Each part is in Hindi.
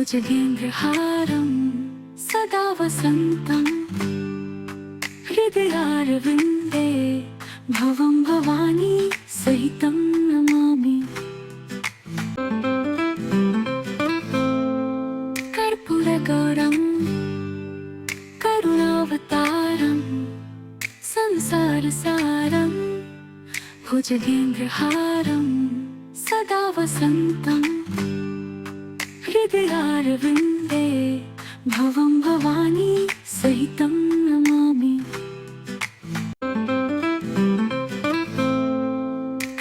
भुजगेन्द्रहारं सदा वसन्तं हृदयारविन्दे भवं भवानी सहितं नमामि। कर्पूरगौरं करुणावतारं संसारसारं भुजगेन्द्रहारं सदा वसन्तं हृदयारविन्दे भवं भवानी सहितं नमामि।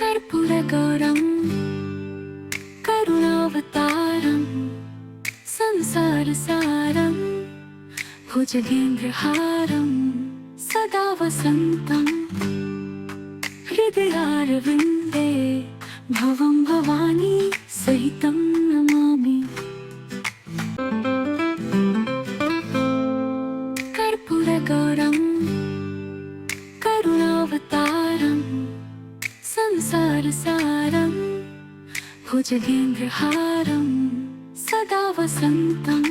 कर्पूरगौरं करुणावतारं संसारसारं भुजगेन्द्रहारं सदा वसन्तं हृदयारविन्दे भवं भवानी सहितं नमामि। कर्पूरगौरं करुणावतारं संसारसारं भुजगेन्द्रहारं सदा वसन्तं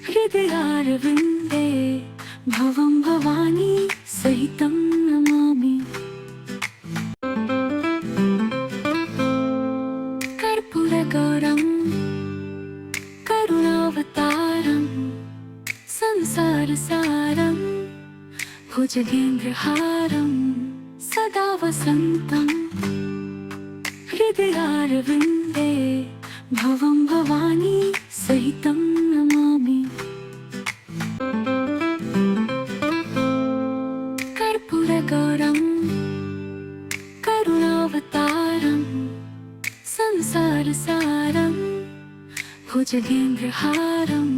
हृदयारविन्दे भवं भवानी सहितं नमामि। कर्पूरगौरं करुणावतारं संसारसारं भुजगेन्द्रहारं सदा वसन्तं हृदयारविन्दे भवं भवानी सहितं नमामि। कर्पूरगौरं करुणावतारं संसारसारं भुजगेन्द्रहारं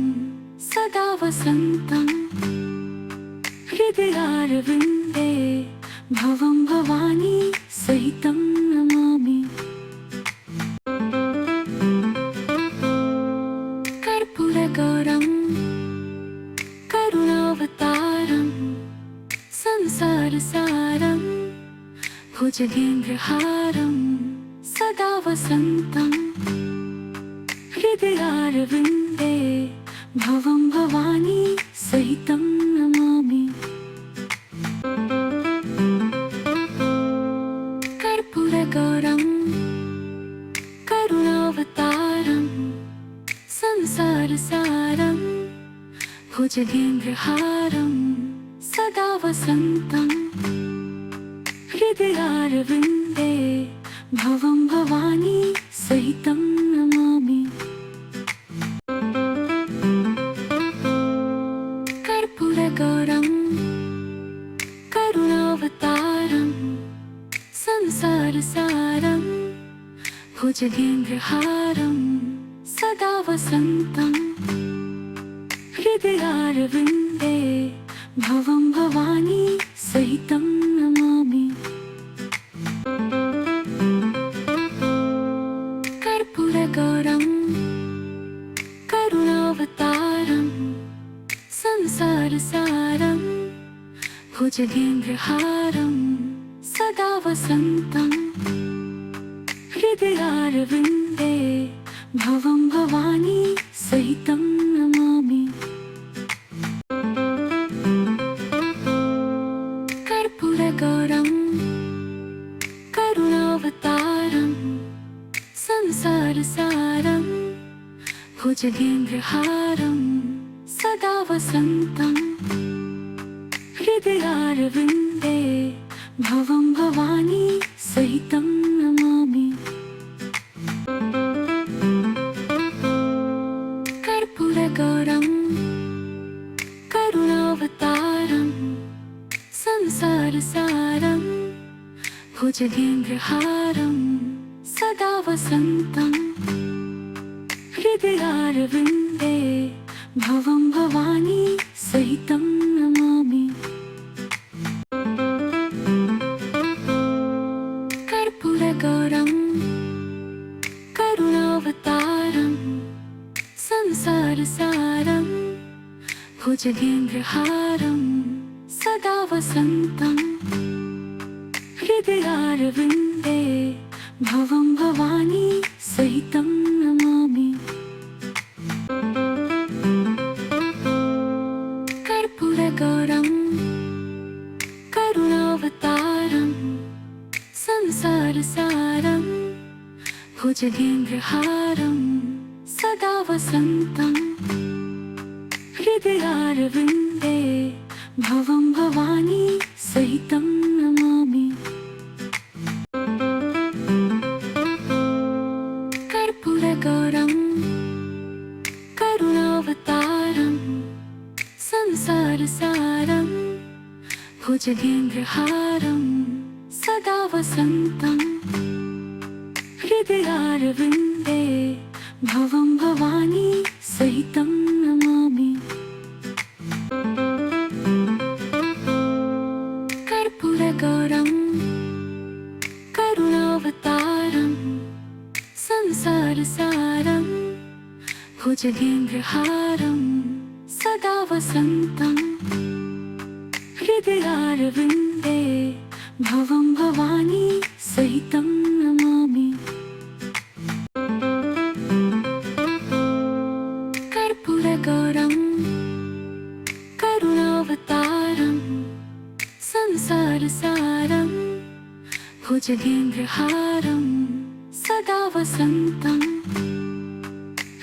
सदा वसन्तं हृदयारविन्दे भवं भवानी सहितं नमामि। कर्पूरगौरं करुणावतारं संसारसारं भुजगेन्द्रहारं सदा वसन्तं हृदयारविन्दे भवं भवानी सहितं नमामि। कर्पूरगौरं करुणावतारं संसारसारं भुजगेन्द्रहारं सदा वसन्तं हृदयारविन्दे भवं भवानी सहितं नमामि। कर्पूरगौरं करुणावतारं संसारसारं भुजगेन्द्रहारं सदा वसन्तं हृदयारविन्दे भवं भवानी सहितं नमामि। कर्पूरगौरं करुणावतारं संसारसारं भुजगेन्द्रहारं सदा वसन्तं हृदयारविन्दे भवं भवानी सहितं नमामि। कर्पूरगौरं करुणावतारं संसारसारं भुजगेन्द्रहारं सदा वसन्तं हृदयारविन्दे भवं भवानी सहितं नमामि। कर्पूरगौरं करुणावतारं संसारसारं भुजगेन्द्रहारं सदा वसन्तं हृदयारविन्दे भवं भवानी सहितं नमामि। कर्पूरगौरं करुणावतारं संसारसारं भुजगेन्द्रहारं सदा वसन्तं हृदयारविन्दे भवं भवानी सहितं नमामि। भुजगेन्द्रहारं सदा वसन्तं हृदयारविन्दे भवं भवानी सहितं नमामि। कर्पूरगौरं करुणावतारं संसारसारं भुजगेन्द्रहारं सदा वसन्तं हृदयारविन्दे भवं भवानी सहितं नमामि। कर्पूरगौरं करुणावतारं संसारसारं भुजगेन्द्रहारं सदा वसन्तं हृदयारविन्दे भवं भवानी सहितं नमामि। कर्पूरगौरं करुणावतारं संसारसारं भुजगेन्द्रहारं सदा वसन्तं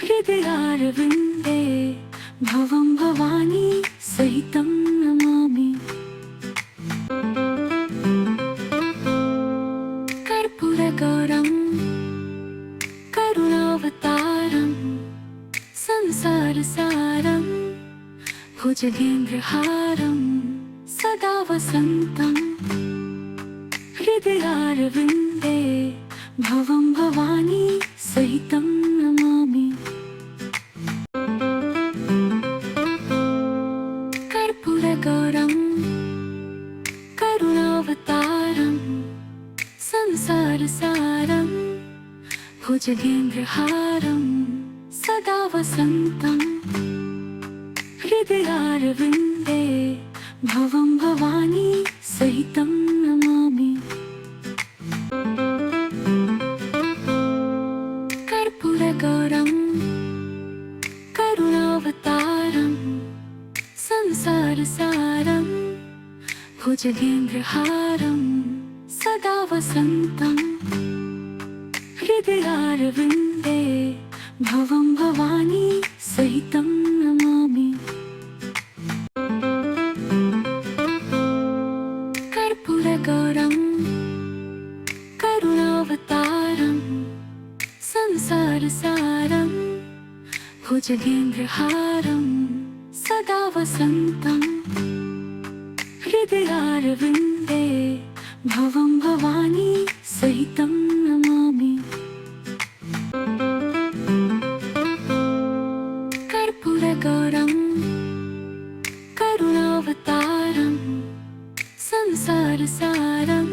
हृदयारविन्दे भवं भवानी सहितं नमामि। कर्पूरगौरं करुणावतारं संसारसारं भुजगेन्द्रहारं सदा वसन्तं हृदयारविन्दे भवं भवानी सहितं नमामि। कर्पूरगौरं करुणावतारं संसारसारं भुजगेन्द्रहारं सदा वसन्तं हृदयारविन्दे भवं भवानी सहितं नमामि। कर्पूरगौरं करुणावतारं संसारसारं भुजगेन्द्रहारं सदा वसन्तं हृदयारविन्दे भवं भवानी सहितं नमामि। कर्पूरगौरं करुणावतारं संसारसारं भुजगेन्द्रहारं सदा वसन्तं हृदयारविन्दे भवं भवानी सहितं नमामि। कर्पूरगौरं करुणावतारं संसारसारं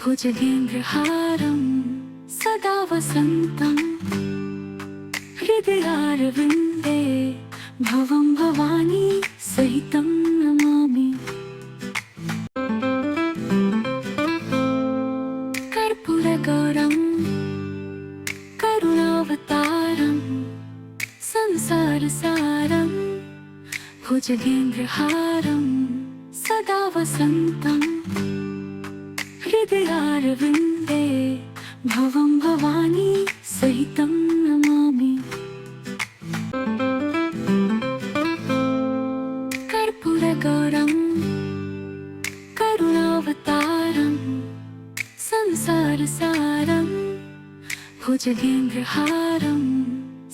भुजगेन्द्रहारं सदा वसन्तं हृदयारविन्दे भवं भवानी सहितं नमामि। कर्पूरगौरं करुणावतारं संसारसारं भुजगेन्द्रहारं सदा वसन्तं हृदयारविन्दे भवं भवानी सहितं नमामि। कर्पूरगौरं करुणावतारं संसारसारं भुजगेन्द्रहारं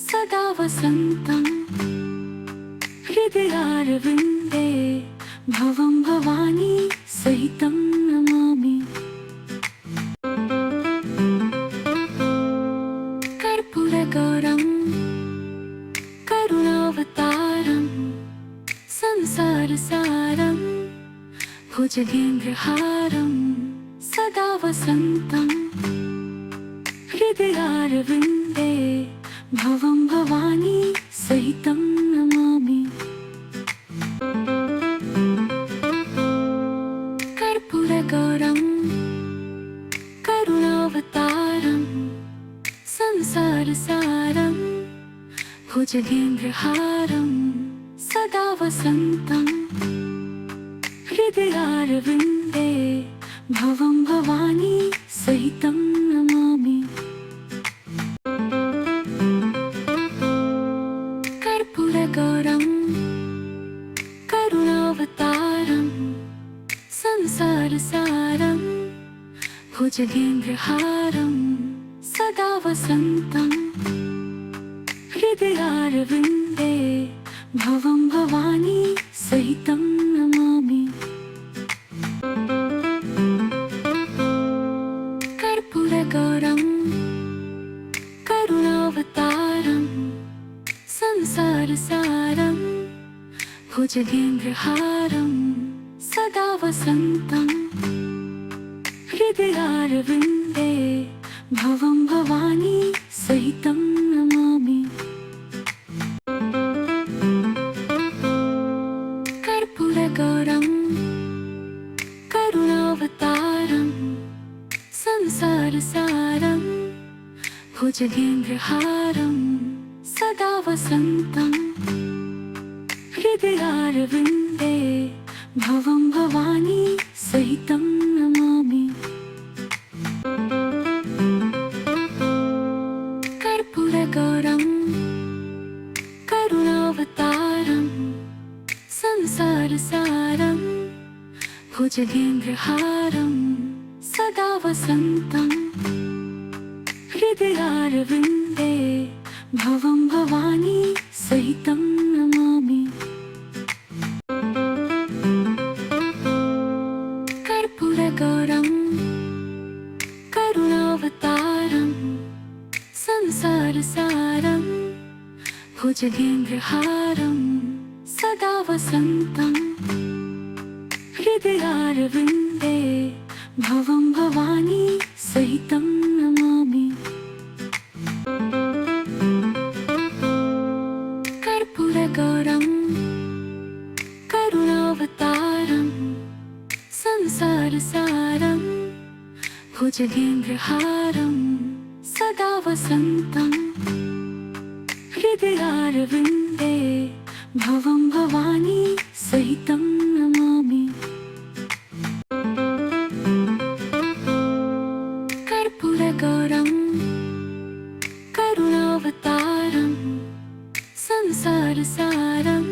सदा वसन्तं हृदयारविन्दे भवं भवानी सहितं नमामि। कर्पूरगौरं करुणावतारं संसारसारं भुजगेन्द्रहारं सदा वसन्तं हृदयारविन्दे भवं भवानी सहितं नमामि। कर्पूरगौरं करुणावतारं संसारसारं भुजगेन्द्रहारं सदा वसन्तं हृदयारविन्दे भवं भवानी सहितं नमामि। भुजगेन्द्रहारं सदा वसन्तं हृदयारविन्दे भवं भवानी सहितं नमामि। कर्पूरगौरं करुणावतारं संसारसारं भुजगेन्द्रहारं सदा वसन्तं हृदयारविन्दे भवं भवानी सहितं नमामि। कर्पूरगौरं करुणावतारं संसारसारं भुजगेन्द्रहारं सदा वसन्तं हृदयारविन्दे भवं भवानी सहितं नमामि। कर्पूरगौरं करुणावतारं संसारसारं भुजगेन्द्रहारं सदा वसन्तं हृदयारविन्दे भवं भवानी सहितं नमामि। कर्पूरगौरं करुणावतारं संसारसारं भुजगेन्द्रहारं सदा वसन्तं हृदयारविन्दे भवं भवानी सहितं नमामि। कर्पूरगौरं करुणावतारं संसारसारं भुजगेन्द्रहारं सदा वसन्तं हृदयारविन्दे भवं भवानी सहितं नमामि। कर्पूरगौरं करुणावतारं संसारसारं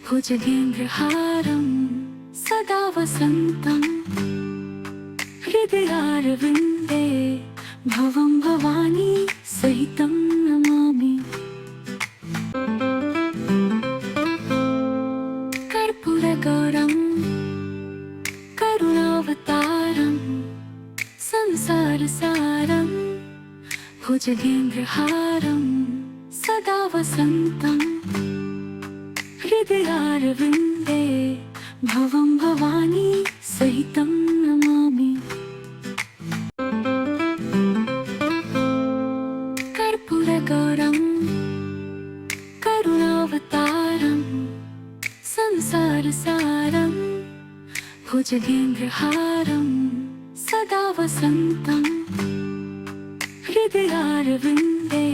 भुजगेन्द्रहारं सदा वसन्तं हृदयारविन्दे भवं भवानी सहितं नमामि। कर्पूरगौरं करुणावतारं संसारसारं भुजगेन्द्रहारं सदा वसन्तं हृदयारविन्दे भवं भवानी सहितं नमामि। कर्पूरगौरं करुणावतारं संसारसारं भुजगेन्द्रहारं सदा वसन्तं हृदयारविन्दे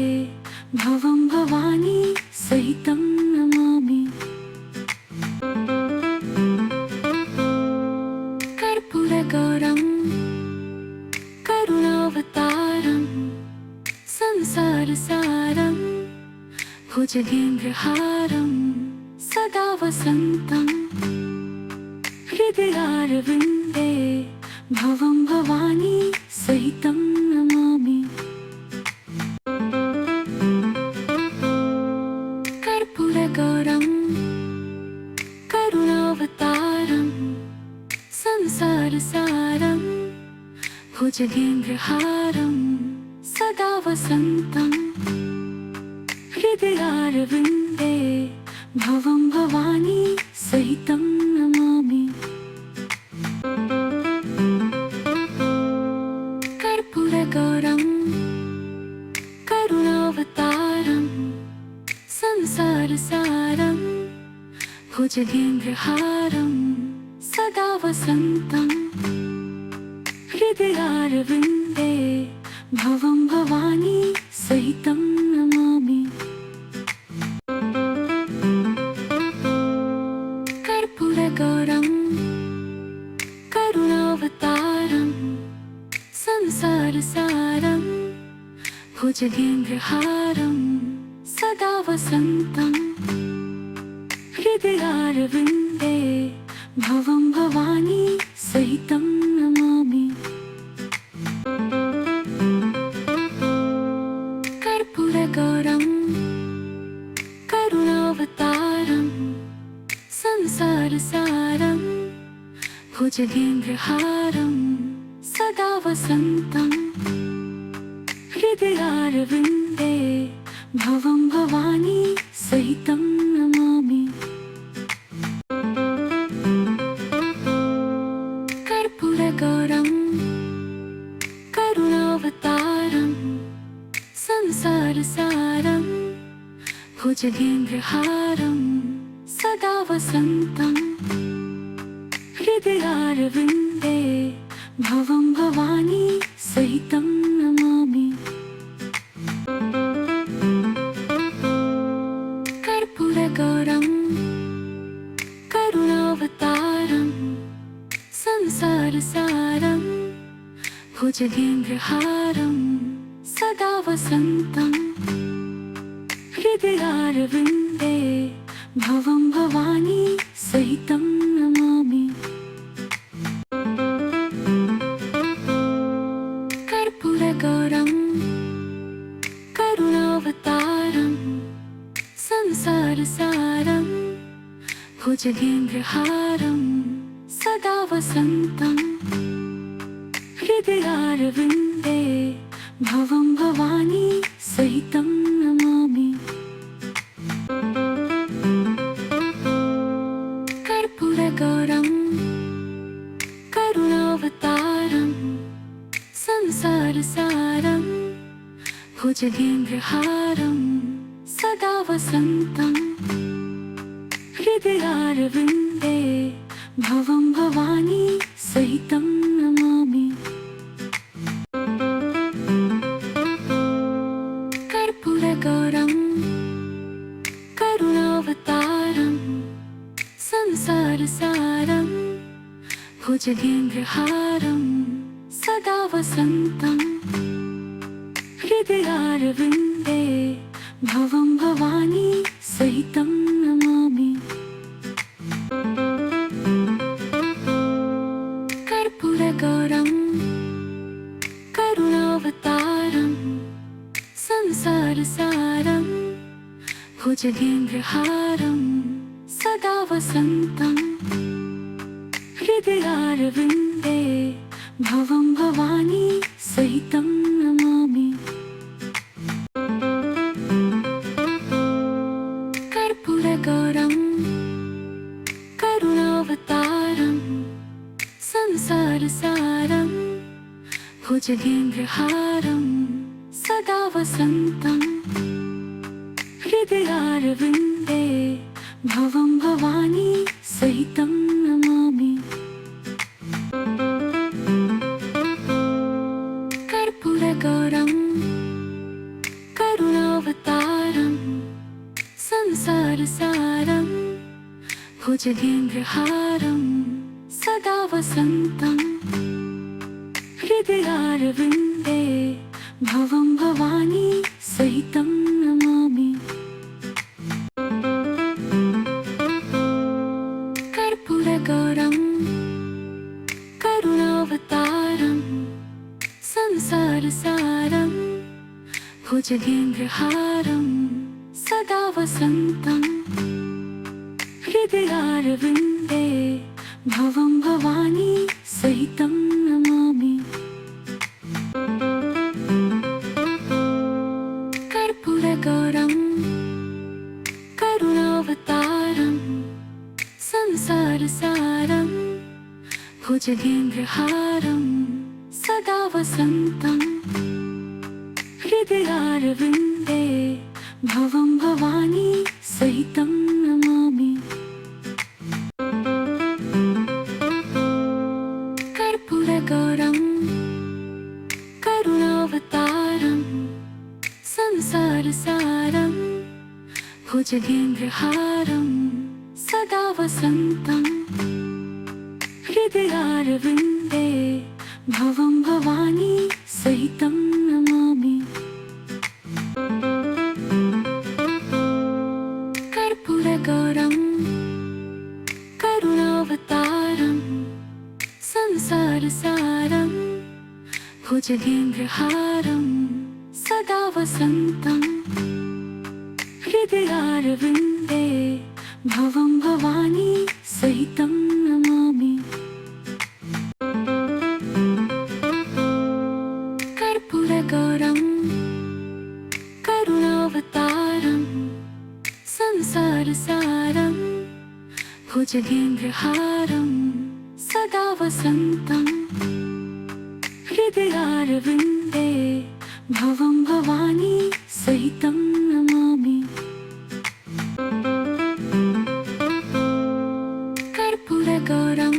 भवं भवानी सहितं नमामि। कर्पूरगौरं करुणावतारं संसारसारं भुजगेन्द्रहारं सदा वसन्तं हृदयारविन्दे भवं भवानी सहितं नमामि। कर्पूरगौरं करुणावतारं संसारसारं भुजगेन्द्रहारं सदा वसन्तं हृदयारविन्दे भवं भवानी सहितं नमामि। कर्पूरगौरं करुणावतारं संसारसारं भुजगेन्द्रहारं सदा वसन्तं हृदयारविन्दे भवं भवानी सहितं नमामि। कर्पूरगौरं करुणावतारं संसारसारं भुजगेन्द्रहारं सदा वसन्तं हृदयारविन्दे भवं भवानी सहितं नमामि। संसारसारं भुजगेन्द्रहारं सदा वसन्तं हृदयारविन्दे भवं भवानी सहितं नमामि। कर्पूरगौरं करुणावतारं संसारसारं भुजगेन्द्रहारं सदा वसन्तं हृदयारविन्दे भवं भवानी सहितं नमामि। कर्पूरगौरं करुणावतारं संसारसारं भुजगेन्द्रहारं सदा वसन्तं हृदयारविन्दे भवं भवानी सहितं नमामि। कर्पूरगौरं करुणावतारं संसारसारं भुजगेन्द्रहारं सदा वसन्तं हृदयारविन्दे भवं भवानी सहितं नमामि। कर्पूरगौरं करुणावतारं संसारसारं भुजगेन्द्रहारं सदा वसन्तं हृदयारविन्दे भवं भवानी सहितं नमामि। कर्पूरगौरं करुणावतारं संसारसारं भुजगेन्द्रहारं सदा वसन्तं हृदयारविन्दे भवं भवानी सहितं नमामि। कर्पूरगौरं करुणावतारं संसारसारं भुजगेन्द्रहारं सदा वसन्तं हृदयारविन्दे भवं भवानी सहितं नमामि। कर्पूरगौरं करुणावतारं संसारसारं भुजगेन्द्रहारं सदा वसन्तं हृदयारविन्दे भवं भवानी सहितं नमामि। कर्पूरगौरं करुणावतारं संसारसारं भुजगेन्द्रहारं सदा वसन्तं हृदयारविन्दे भवं भवानी सहितं नमामि। कर्पूरगौरं करुणावतारं संसारसारं भुजगेन्द्रहारं सदा वसन्तं हृदयारविन्दे भवं भवानी सहितं नमामि। कर्पूरगौरं करुणावतारं संसारसारं भुजगेन्द्रहारं सदा वसन्तं हृदयारविन्दे भवं भवानी सहितं नमामि। कर्पूरगौरं करुणावतारं संसारसारं भुजगेन्द्रहारं सदा वसन्तं हृदयारविन्दे भवं भवानी सहितं नमामि। कर्पूरगौरं करुणावतारं संसारसारं भुजगेन्द्रहारं सदा वसन्तं हृदयारविन्दे भवं भवानी सहितं भुजगेन्द्रहारं सदा वसन्तं हृदयारविन्दे भवं भवानी सहितं नमामि। कर्पूरगौरं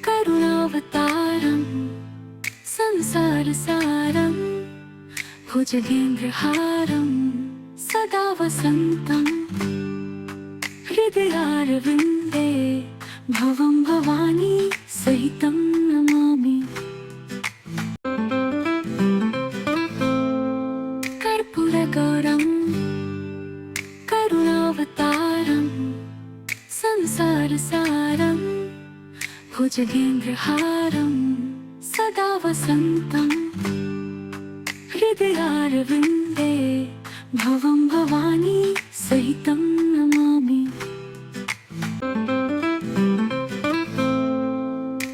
करुणावतारं संसारसारं भुजगेन्द्रहारं सदा वसन्तं हृदयारविन्दे भवं भवानी सहितं नमामि। कर्पूरगौरं करुणावतारं संसारसारं भुजगेन्द्रहारं सदा वसन्तं हृदयारविन्दे भवं भवानी सहितं नमामि।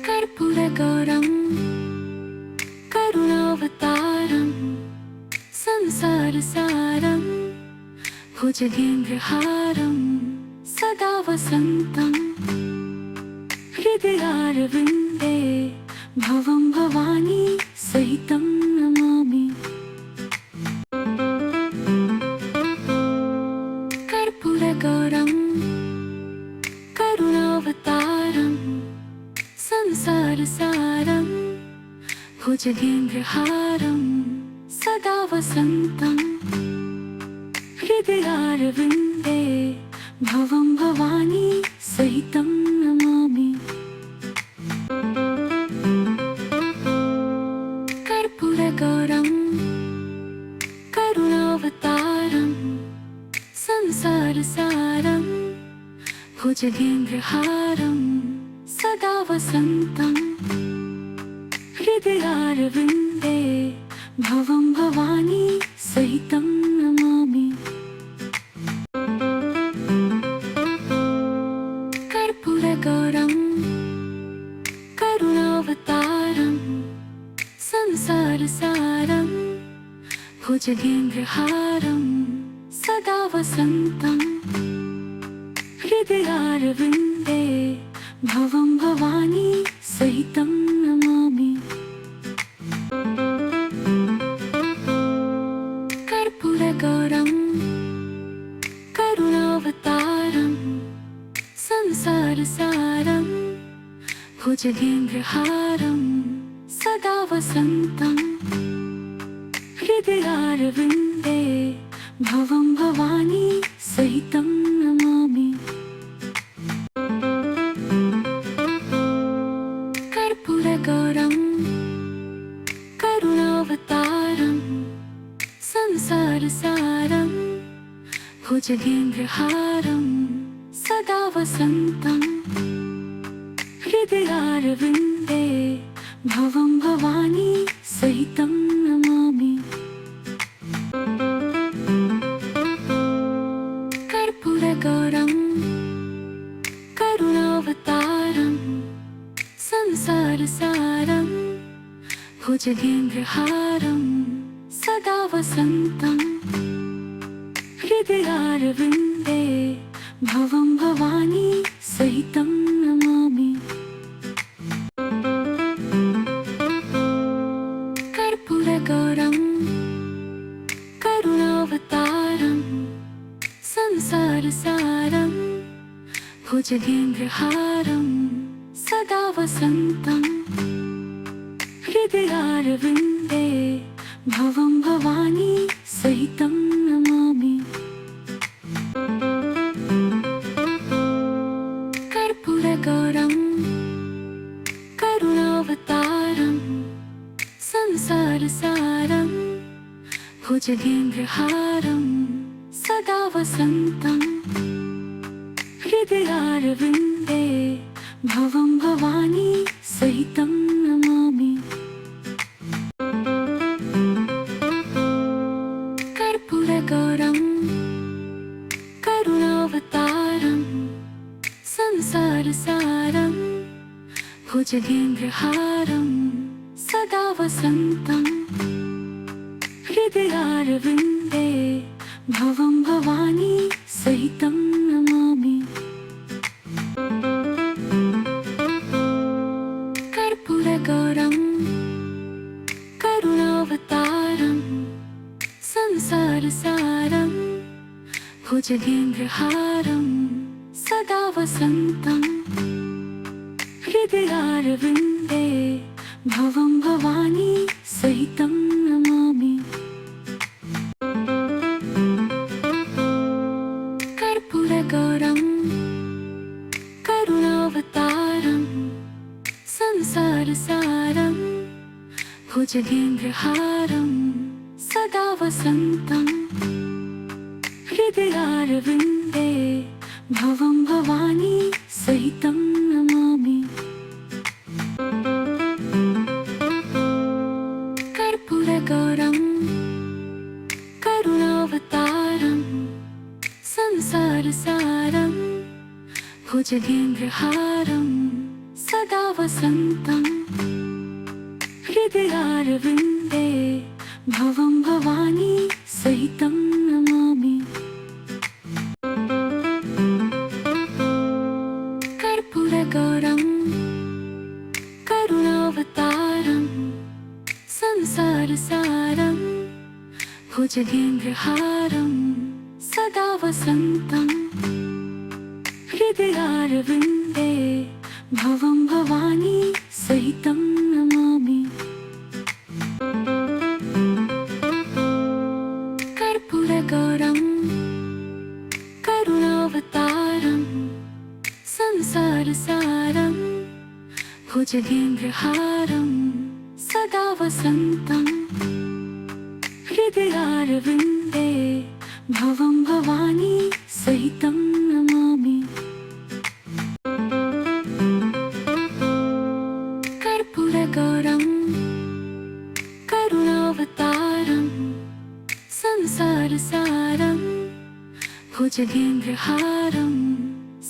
कर्पूरगौरं करुणावतारं संसारसारं भुजगेन्द्रहारं सदा वसन्तं हृदयारविन्दे भवं भवानी सहितं नमामि। कर्पूरगौरं करुणावतारं संसारसारं भुजगेन्द्रहारं सदा वसन्तं हृदयारविन्दे भवं भवानी सहितं नमामि। कर्पूरगौरं करुणावतारं संसारसारं भुजगेन्द्रहारं सदा वसन्तं हृदयारविन्दे भवं भवानी सहितं नमामि। कर्पूरगौरं करुणावतारं संसारसारं भुजगेन्द्रहारं सदा वसन्तं हृदयारविन्दे भवं भवानी सहितं नमामि। कर्पूरगौरं करुणावतारं संसारसारं भुजगेन्द्रहारं सदा वसन्तं हृदयारविन्दे भवं भवानी सहितं नमामि। कर्पूरगौरं करुणावतारं संसारसारं भुजगेन्द्रहारं सदा वसन्तं हृदयारविन्दे भवं भवानी सहितं नमामि। कर्पूरगौरं करुणावतारं संसारसारं भुजगेन्द्रहारं सदा वसन्तं हृदयारविन्दे भवं भवानी सहितं नमामि। कर्पूरगौरं करुणावतारं संसारसारं भुजगेन्द्रहारं सदा वसन्तं हृदयारविन्दे भवं भवानी सहितं नमामि। कर्पूरगौरं करुणावतारं संसारसारं भुजगेन्द्रहारं सदा वसन्तं हृदयारविन्दे भवं भवानी सहितं नमामि। कर्पूरगौरं करुणावतारं संसारसारं भुजगेन्द्रहारं सदा वसन्तं हृदयारविन्दे भवं भवानी सहितं नमामि। भुजगेन्द्रहारं सदा वसन्तं हृदयारविन्दे भवं भवानी सहितं नमामि। कर्पूरगौरं करुणावतारं संसारसारं भुजगेन्द्रहारं सदा वसन्तं हृदयारविन्दे भवं भवानी सहितं नमामि। कर्पूरगौरं करुणावतारं संसारसारं भुजगेन्द्रहारं सदा वसन्तं हृदयारविन्दे भवं भवानी सहितं नमामि। कर्पूरगौरं करुणावतारं संसारसारं भुजगेन्द्रहारं सदा वसन्तं हृदयारविन्दे भवं भवानी सहितं नमामि। कर्पूरगौरं करुणावतारं संसारसारं भुजगेन्द्रहारं सदा वसन्तं हृदयारविन्दे भवं भवानी सहितं नमामि। कर्पूरगौरं करुणावतारं संसारसारं भुजगेन्द्रहारं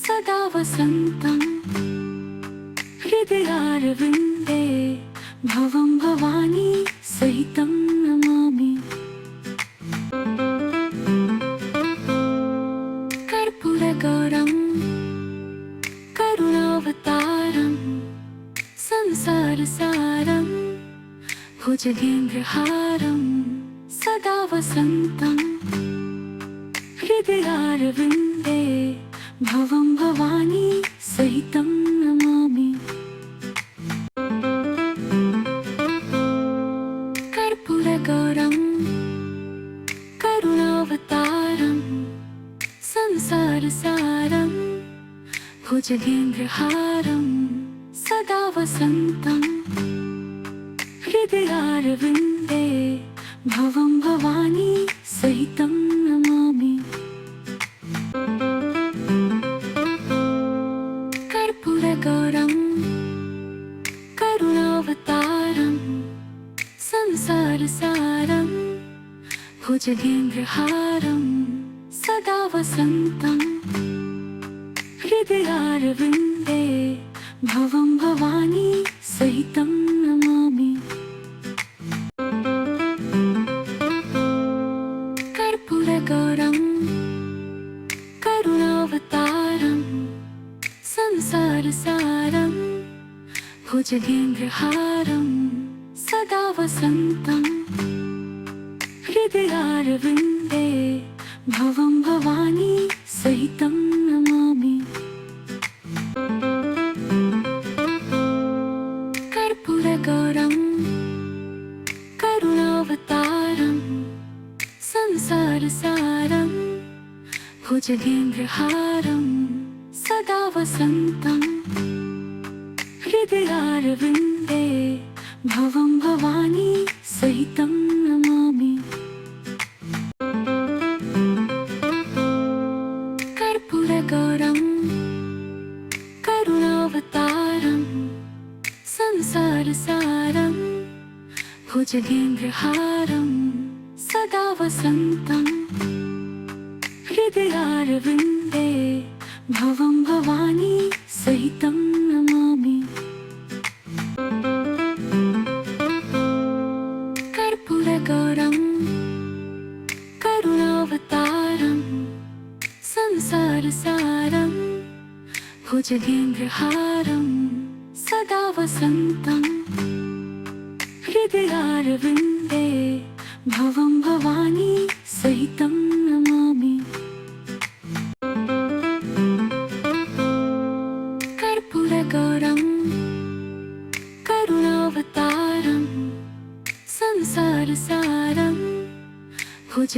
सदा वसन्तं हृदयारविन्दे भवं भवानी सहितं नमामि। कर्पूरगौरं करुणावतारं संसारसारं भुजगेन्द्रहारं सदा वसन्तं हृदयारविन्दे भवं भवानी सहितं नमामि। कर्पूरगौरं करुणावतारं संसारसारं भुजगेन्द्रहारं सदा वसन्तं हृदयारविन्दे भवं भवानी सहितं नमामि। कर्पूरगौरं करुणावतारं संसारसारं भुजगेन्द्रहारं सदा वसन्तं हृदयारविन्दे भवं भवानी सहितं नमामि। कर्पूरगौरं करुणावतारं संसारसारं भुजगेन्द्रहारं सदा वसन्तं हृदयारविन्दे भवं भवानी सहितं नमामि। कर्पूरगौरं करुणावतारं संसारसारं भुजगेन्द्रहारं सदा वसन्तं हृदयारविन्दे भवं भवानी सहितं नमामि। कर्पूरगौरं करुणावतारं संसारसारं भुजगेन्द्रहारं सदा वसन्तं हृदयारविन्दे भवं भवानी सहितं नमामि। कर्पूरगौरं करुणावतारं संसारसारं भुजगेन्द्रहारं सदा वसन्तं हृदयारविन्दे भवं भवानी सहितं नमामि।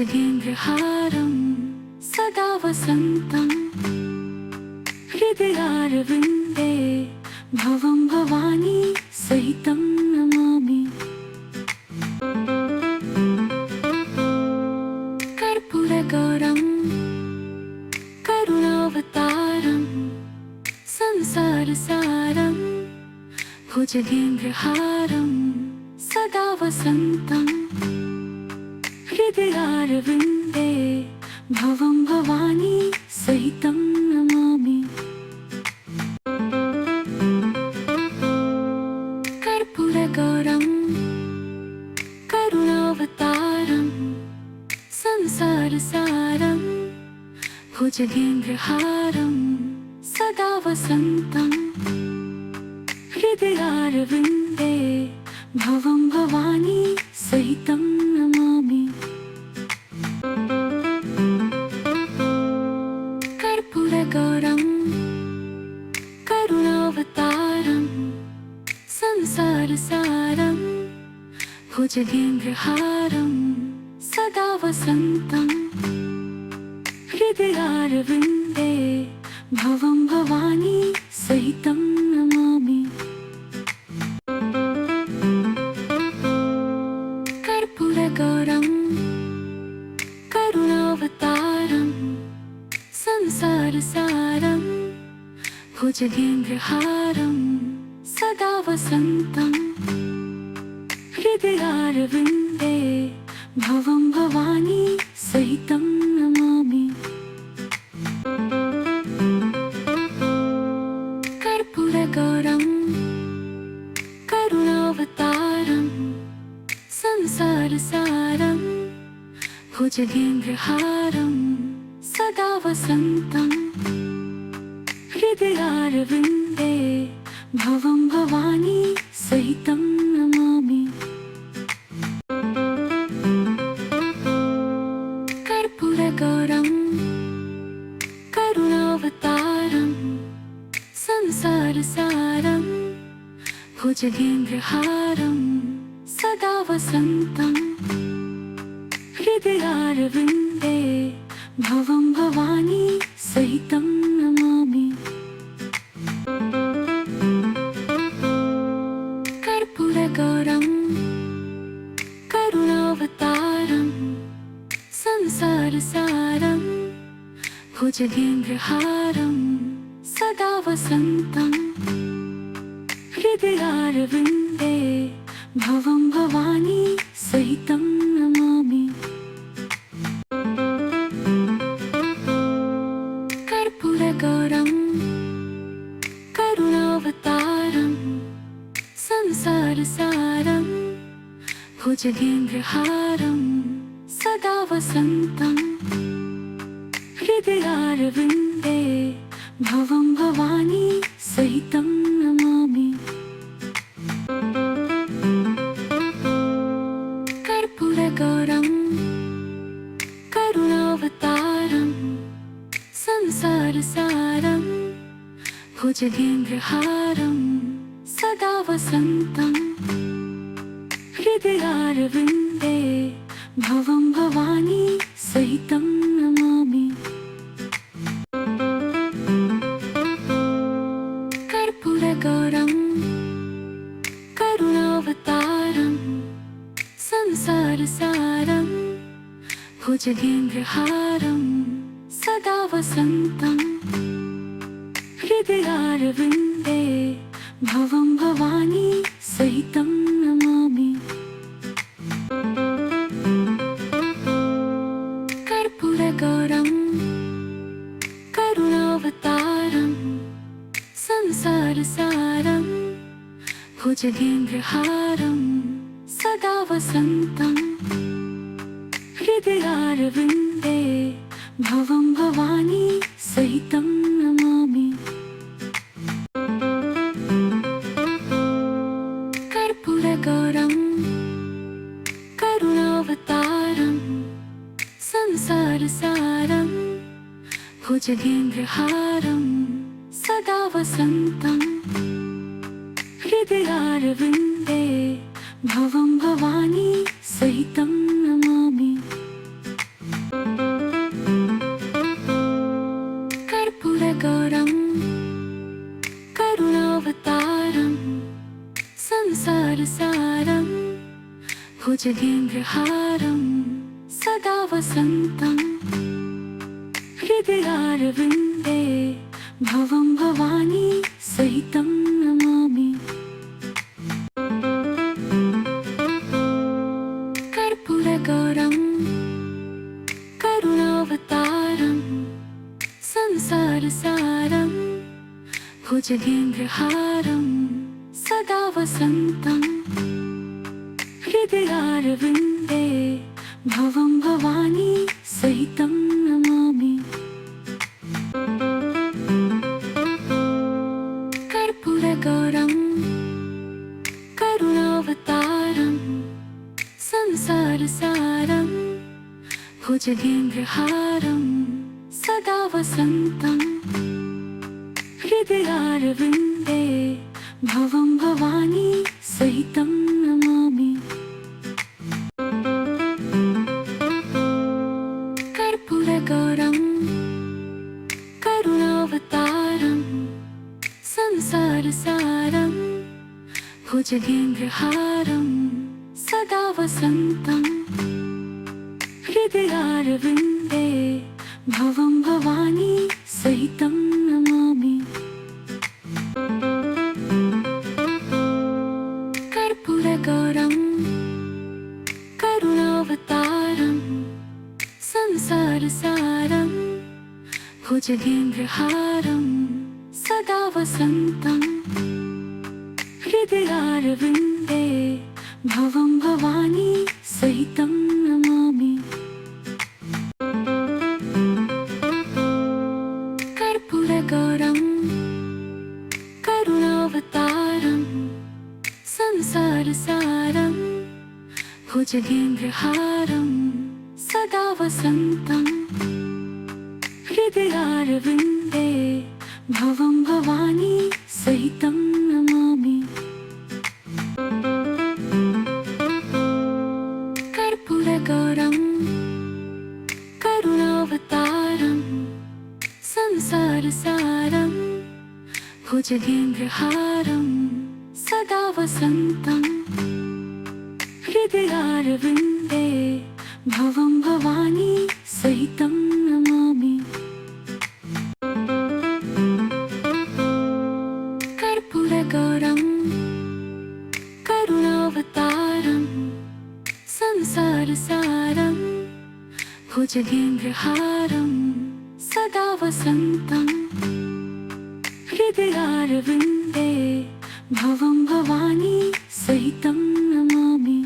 भुजगेन्द्रहारं सदा वसन्तं हृदयारविन्दे भवं भवानी सहितं नमामि। कर्पूरगौरं करुणावतारं संसारसारं भुजगेन्द्रहारं सदा वसन्तं हृदयारविन्दे भवं भवानी सहितं नमामि। कर्पूरगौरं करुणावतारं संसारसारं भुजगेन्द्रहारं सदा वसन्तं हृदयारविन्दे भवं भवानी सहितं नमामि। कर्पूरगौरं करुणावतारं संसारसारं भुजगेन्द्रहारं सदा वसन्तं हृदयारविन्दे भवं भवानी सहितं नमामि। कर्पूरगौरं करुणावतारं संसारसारं भुजगेन्द्रहारं सदा वसन्तं हृदयारविन्दे भवं भवानी सहितं नमामि। कर्पूरगौरं करुणावतारं संसारसारं भुजगेन्द्रहारं सदा वसन्तं हृदयारविन्दे भवं भवानी सहितं नमामि। कर्पूरगौरं करुणावतारं संसारसारं भुजगेन्द्रहारं सदा वसन्तं हृदयारविन्दे भवं भवानी सहितं नमामि। कर्पूरगौरं करुणावतारं संसारसारं भुजगेन्द्रहारं सदा वसन्तं हृदयारविन्दे भवं भवानी सहितं नमामि। कर्पूरगौरं करुणावतारं संसारसारं भुजगेन्द्रहारं सदा वसन्तं हृदयारविन्दे भवं भवानी सहितं नमामि। कर्पूरगौरं करुणावतारं संसारसारं भुजगेन्द्रहारं सदा वसन्तं हृदयारविन्दे भवं भवानी सहितं नमामि। कर्पूरगौरं करुणावतारं संसारसारं भुजगेन्द्रहारं सदा वसन्तं हृदयारविन्दे भवं भवानी सहितं नमामि। कर्पूरगौरं करुणावतारं संसारसारं भुजगेन्द्रहारं सदा वसन्तं हृदयारविन्दे भवं भवानी सहितं नमामि। कर्पूरगौरं करुणावतारं संसारसारं भुजगेन्द्रहारं सदा वसन्तं हृदयारविन्दे भवं भवानी सहितं नमामि। कर्पूरगौरं करुणावतारं संसारसारं भुजगेन्द्रहारं सदा वसन्तं हृदयारविन्दे भवं भवानी सहितं नमामि। कर्पूरगौरं करुणावतारं संसारसारं भुजगेन्द्रहारं सदा वसन्तं हृदयारविन्दे भवं भवानी सहितं नमामि। कर्पूरगौरं करुणावतारं संसारसारं भुजगेन्द्रहारं सदा वसन्तं हृदयारविन्दे भवं भवानी सहितं नमामि। कर्पूरगौरं करुणावतारं संसारसारं भुजगेन्द्रहारं सदा वसन्तं हृदयारविन्दे भवं भवानी सहितं नमामि। कर्पूरगौरं करुणावतारं संसारसारं भुजगेन्द्रहारं सदा वसन्तं हृदयारविन्दे भवं भवानी सहितं नमामि। कर्पूरगौरं करुणावतारं संसारसारं भुजगेन्द्रहारं सदा वसन्तं हृदयारविन्दे भवं भवानी सहितं नमामि। कर्पूरगौरं करुणावतारं संसारसारं भुजगेन्द्रहारं सदा वसन्तं हृदयारविन्दे भवं भवानी सहितं नमामि। कर्पूरगौरं करुणावतारं संसारसारं भुजगेन्द्रहारं सदा वसन्तं हृदयारविन्दे भवं भवानी सहितं नमामि।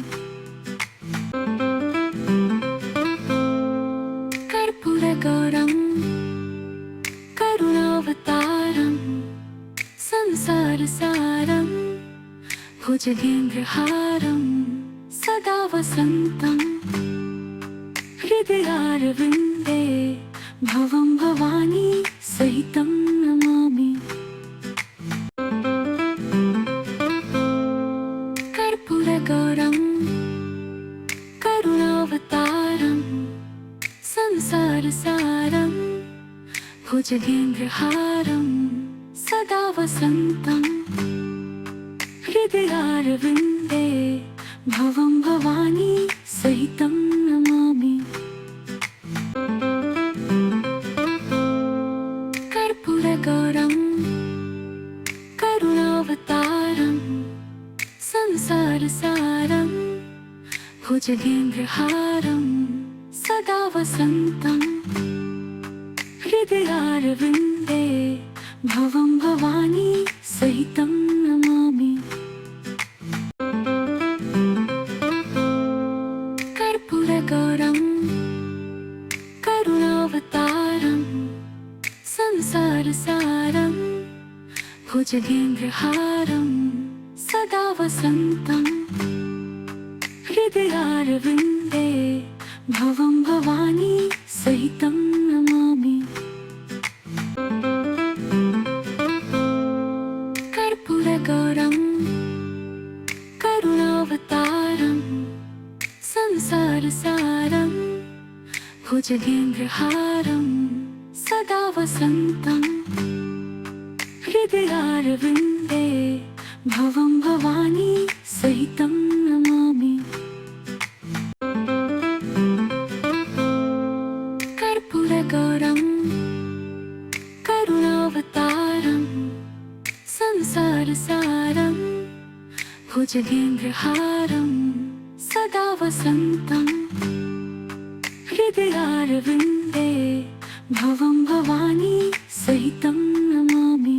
कर्पूरगौरं करुणावतारं संसारसारं भुजगेन्द्रहारं सदा वसन्तं हृदयारविन्दे भवं भवानी सहितं नमामि। कर्पूरगौरं करुणावतारं संसारसारं भुजगेन्द्रहारं सदा वसन्तं हृदयारविन्दे भवं भवानी सहितं नमामि। कर्पूरगौरं करुणावतारं संसारसारं भुजगेन्द्रहारं सदा वसन्तं हृदयारविन्दे भवं भवानी सहितं नमामि। कर्पूरगौरं करुणावतारं संसारसारं भुजगेन्द्रहारं सदा वसन्तं हृदयारविन्दे भवं भवानी सहितं नमामि। कर्पूरगौरं करुणावतारं संसारसारं भुजगेन्द्रहारं सदा वसन्तं हृदयारविन्दे भवं भवानी सहितं नमामि कर्पूरगौरं करुणावतारं संसारसारं भुजगेन्द्रहारं सदा वसन्तं हृदयारविन्दे भवं भवानी सहितं नमामि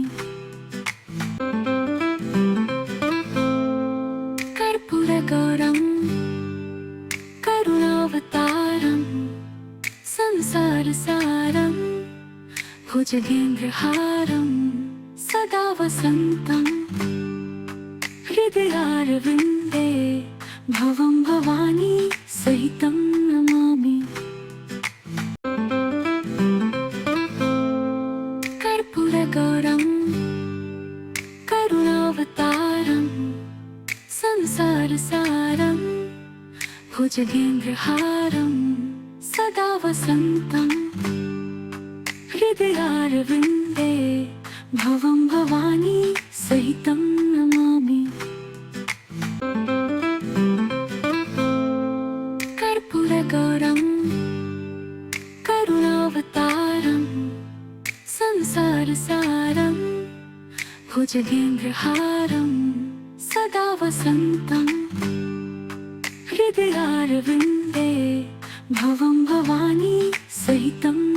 कर्पूरगौरं करुणावतारं संसारसारं भुजगेन्द्रहारं सदा वसन्तं हृदयारविन्दे भवं भवानी सहितं नमामि कर्पूरगौरं करुणावतारं संसारसारं भुजगेन्द्रहारं सदा वसन्तं हृदयारविन्दे भवं भवानी सहितं नमामि कर्पूरगौरं करुणावतारं संसारसारं भुजगेन्द्रहारं सदा वसन्तं हृदयारविन्दे भवं भवानी सहितं